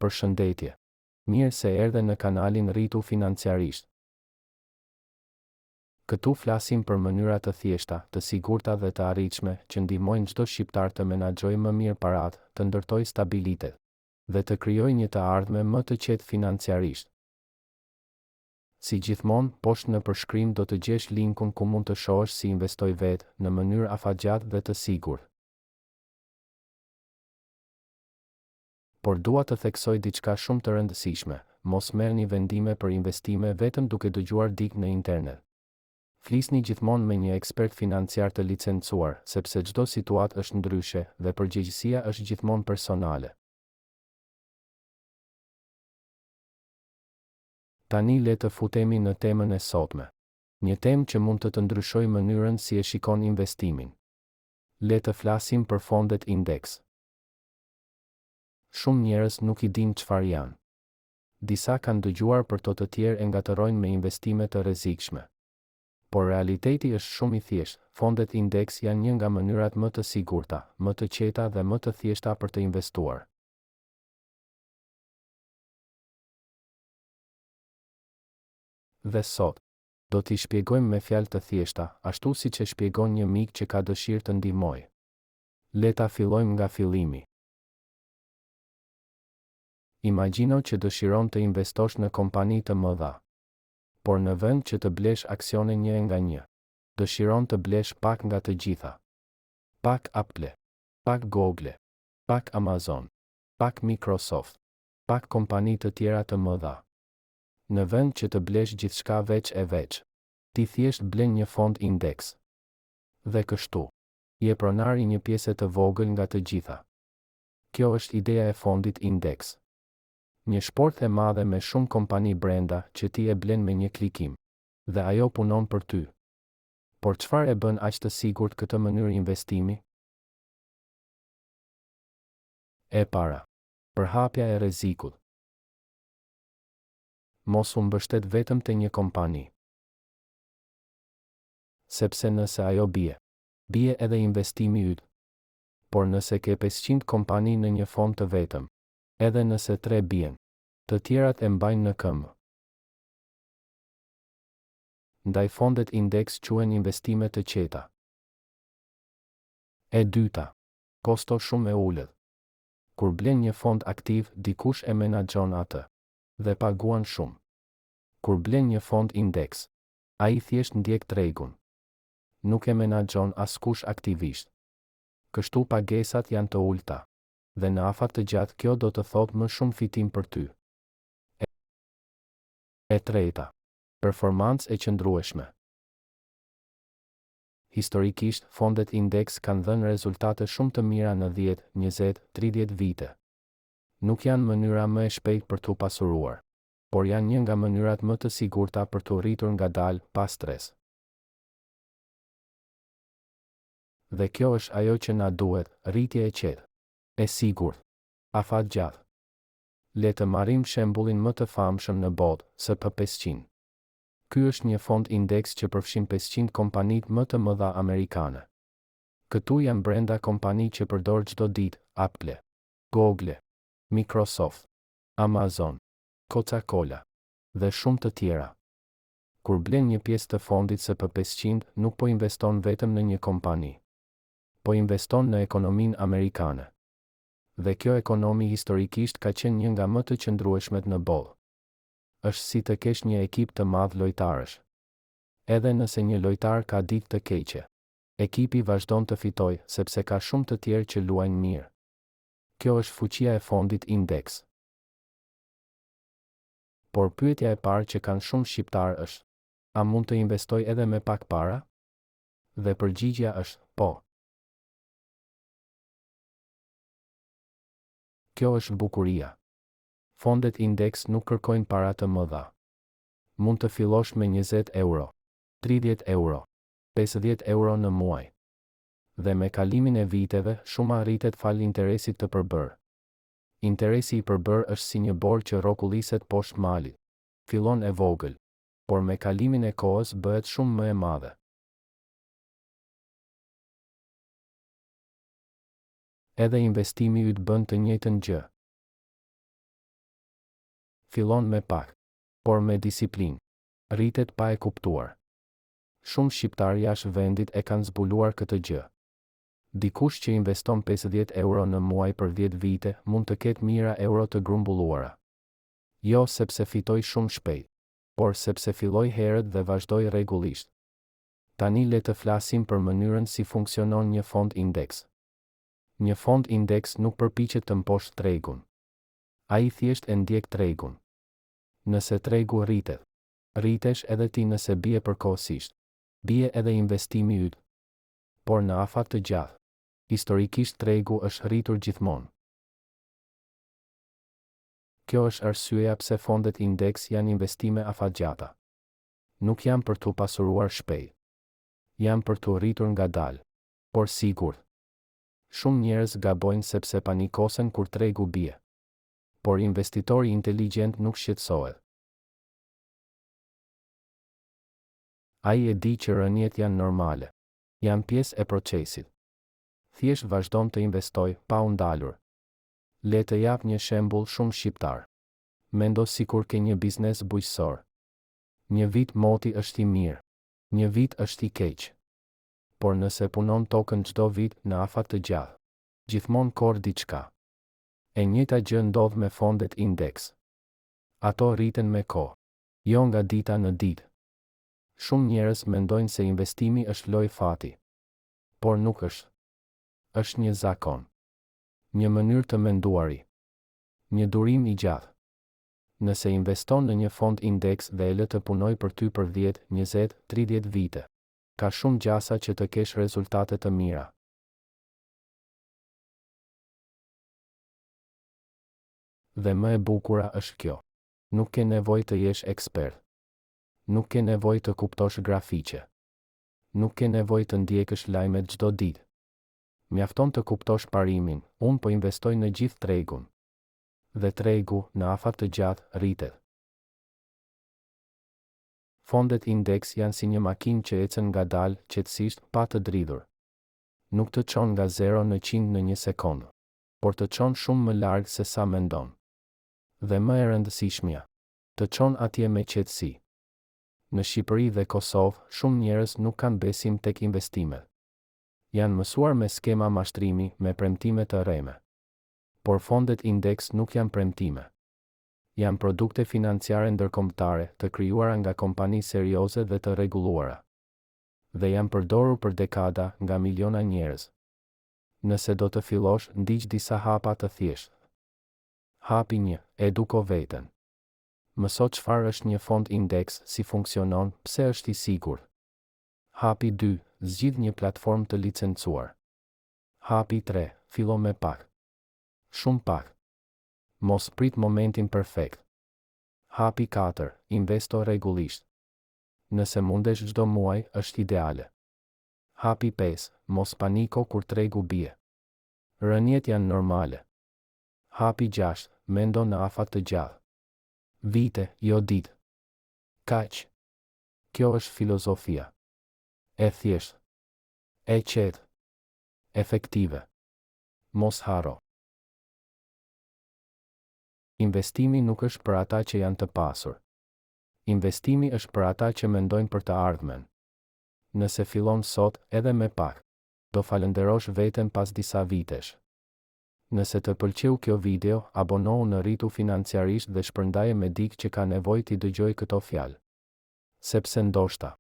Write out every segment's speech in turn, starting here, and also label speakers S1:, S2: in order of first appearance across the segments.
S1: Përshëndetje. Mirë se erdhe në kanalin Rritu Financiarisht. Këtu flasim për mënyra të thjeshta, të sigurta dhe të arritshme që ndihmojnë çdo shqiptar të menaxhojë më mirë paratë, të ndërtojë stabilitet dhe të krijojë një të ardhme më të qetë financiarisht. Si gjithmonë, poshtë në përshkrim do të gjesh linkun ku mund të shohësh si investoj vetë në mënyrë afatgjatë dhe të sigurt. Por dua të theksoj diçka shumë të rëndësishme: mos merrni vendime për investime vetëm duke dëgjuar dikë në internet. Flisni gjithmonë me një ekspert financiar të licencuar, sepse çdo situatë është ndryshe dhe përgjegjësia është gjithmonë personale. Tani le të futemi në temën e sotme. Një temë që mund të të ndryshojë mënyrën si e shikon investimin. Le të flasim për fondet indeks. Shumë njerëz nuk i dinë çfarë janë. Disa kanë dëgjuar për to, të tjerë e ngatërojnë me investime të rrezikshme. Por realiteti është shumë i thjeshtë. Fondet indeks janë një nga mënyrat më të sigurta, më të qeta dhe më të thjeshta për të investuar. Dhe sot do t'i shpjegojmë me fjalë të thjeshta, ashtu siç e shpjegon një mik që ka dëshirë të ndihmojë. Le ta fillojmë nga fillimi. Imagjino që dëshiron të investosh në kompani të mëdha. Por në vend që të blesh aksione një nga një, dëshiron të blesh pak nga të gjitha. Pak Apple, pak Google, pak Amazon, pak Microsoft, pak kompani të tjera të mëdha. Në vend që të blesh gjithçka veç e veç, ti thjesht blen një fond indeks. Dhe kështu, je pronar i një pjese të vogël nga të gjitha. Kjo është ideja e fondit indeks. Një shportë e madhe me shumë kompani brenda që ti e blen me një klikim. Dhe ajo punon për ty. Por çfarë e bën aq të sigurt këtë mënyrë investimi? E para, përhapja e rrezikut. Mos u mbështet vetëm te një kompani. Sepse nëse ajo bie edhe investimi yt. Por nëse ke 500 kompani në një fond të vetëm, edhe nëse 3 bien, të tjerat e mbajnë në këmbë. Ndaj fondet indeks quhen investime të qeta. E dyta, kosto shumë e ulët. Kur blen një fond aktiv, dikush e menaxhon atë dhe paguan shumë. Kur blen një fond indeks, ai thjesht ndjek tregun. Nuk e menaxhon askush aktivisht. Kështu pagesat janë të ulta. Dhe në afat të gjatë kjo do të thotë më shumë fitim për ty. E treta, performancë e qëndrueshme. Historikisht, fondet indeks kanë dhënë rezultate shumë të mira në 10, 20, 30 vite. Nuk janë mënyra më e shpejtë për t'u pasuruar, por janë një nga mënyrat më të sigurta për t'u rritur ngadalë, pa stres. Dhe kjo është ajo që na duhet, rritje e qetë, e sigurt, afatgjatë. Le të marrim shembullin më të famshëm në botë, S&P 500. Ky është një fond indeks që përfshin 500 kompanitë më të mëdha amerikane. Këtu janë brenda kompani që përdor çdo ditë: Apple, Google, Microsoft, Amazon, Coca-Cola dhe shumë të tjera. Kur blen një pjesë të fondit S&P 500, nuk po investon vetëm në një kompani, po investon në ekonominë amerikane. Dhe kjo ekonomi historikisht ka qenë një nga më të qëndrueshmet në botë. Është si të kesh një ekip të madh lojtarësh. Edhe nëse një lojtar ka ditë të keqe, ekipi vazhdon të fitojë sepse ka shumë të tjerë që luajnë mirë. Kjo është fuqia e fondit indeks. Por pyetja e parë që kanë shumë shqiptarë është: a mund të investoj edhe me pak para? Dhe përgjigjja është po. Kjo është bukuria. Fondet indeks nuk kërkojnë para të mëdha. Mund të fillosh me 20 euro, 30 euro, 50 euro në muaj. Dhe me kalimin e viteve, shuma arritet fal interesit të përbërë. Interesi i përbërë është si një borë që rrokulliset poshtë malit. Fillon e vogël, por me kalimin e kohës bëhet shumë më e madhe. Edhe investimi yt bën të njëjtën gjë. Fillon me pak, por me disiplinë. Rritet pa e kuptuar. Shumë shqiptarë jashtë vendit e kanë zbuluar këtë gjë. Dikush që investon 50 euro në muaj për 10 vite mund të ketë mijëra euro të grumbulluara. Jo sepse fitoj shumë shpejt, por sepse filloi herët dhe vazhdoi rregullisht. Tani le të flasim për mënyrën si funksionon një fond indeks. Një fond indeks nuk përpiqet të mposhtë tregun. Ai thjesht e ndjek tregun. Nëse tregu rritet, rritesh edhe ti nëse bie përkohësisht. Bie edhe investimi yt. Por në afat të gjatë, historikisht tregu është rritur gjithmonë. Kjo është arsyeja pse fondet indeks janë investime afatgjata. Nuk janë për t'u pasuruar shpejt. Janë për t'u rritur ngadalë, por sigurt. Shumë njerëz gabojnë sepse panikosen kur tregu bie. Por investitori inteligjent nuk shqetësohet. Ai e di që rënjet janë normale. Janë pjesë e procesit. Thjesht vazhdon të investoj pa u ndalur. Le të jap një shembull shumë shqiptar. Mendo sikur ke një biznes bujqësor. Një vit moti është i mirë. Një vit është i keq. Por nëse punon tokën çdo vit në afat të gjatë, gjithmonë korr diçka. E njëjta gjë ndodh me fondet indeks. Ato rriten me kohë, jo nga dita në ditë. Shumë njerëz mendojnë se investimi është lojë fati. Por nuk është. Është një zakon. Një mënyrë të menduari. Një durim i gjatë. Nëse investon në një fond indeks dhe e lë të punoj për ty për 10, 20, 30 vite, ka shumë gjasa që të kesh rezultate të mira. Dhe më e bukura është kjo. Nuk ke nevojë të jesh ekspert. Nuk ke nevojë të kuptosh grafiqe. Nuk ke nevojë të ndjekësh lajmet çdo ditë. Mjafton të kuptosh parimin, unë po investoj në gjithë tregun. Dhe tregu, në afat të gjatë, rritet. Fondet indeks janë si një makinë që ecën ngadalë, qetësisht, pa të dridhur. Nuk të çon nga 0 në 100 në një sekondë, por të çon shumë më larg se sa mendon. Dhe më e rëndësishmja, të çon atje me qetësi. Në Shqipëri dhe Kosovë, shumë njerëz nuk kanë besim tek investimet. Janë mësuar me skema mashtrimi, me premtime të rreme. Por fondet indeks nuk janë premtime. Janë produkte financiare ndërkombëtare të krijuara nga kompani serioze dhe të rregulluara. Dhe janë përdorur për dekada nga miliona njerëz. Nëse do të fillosh, ndiq disa hapa të thjeshtë. Hapi 1, eduko veten. Mëso çfarë është një fond indeks, si funksionon, pse është i sigurt. Hapi 2, zgjidh një platformë të licencuar. Hapi 3, fillo me pak. Shumë pak. Mos prit momentin perfekt. Hapi 4, investo rregullisht. Nëse mundesh çdo muaj, është ideale. Hapi 5, mos paniko kur tregu bie. Rënjet janë normale. Hapi 6, mendo në afat të gjatë. Vite, jo ditë. Kaq. Kjo është filozofia. E thjeshtë. E qetë. Efektive. Mos haro. Investimi nuk është për ata që janë të pasur. Investimi është për ata që mendojnë për të ardhmen. Nëse fillon sot, edhe me pak, do falenderosh veten pas disa vitesh. Nëse të pëlqeu kjo video, abonohu në Rritu Financiarisht dhe shpërndaje me dikë që ka nevojë të dëgjojë këto fjalë. Sepse ndoshta,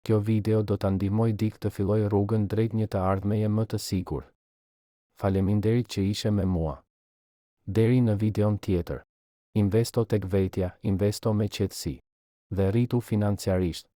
S1: kjo video do ta ndihmojë dikë të fillojë rrugën drejt një të ardhmeje më të sigurt. Faleminderit që ishe me mua. Deri në videon tjetër. Investo tek vetja, investo me qetësi. Dhe rritu financiarisht.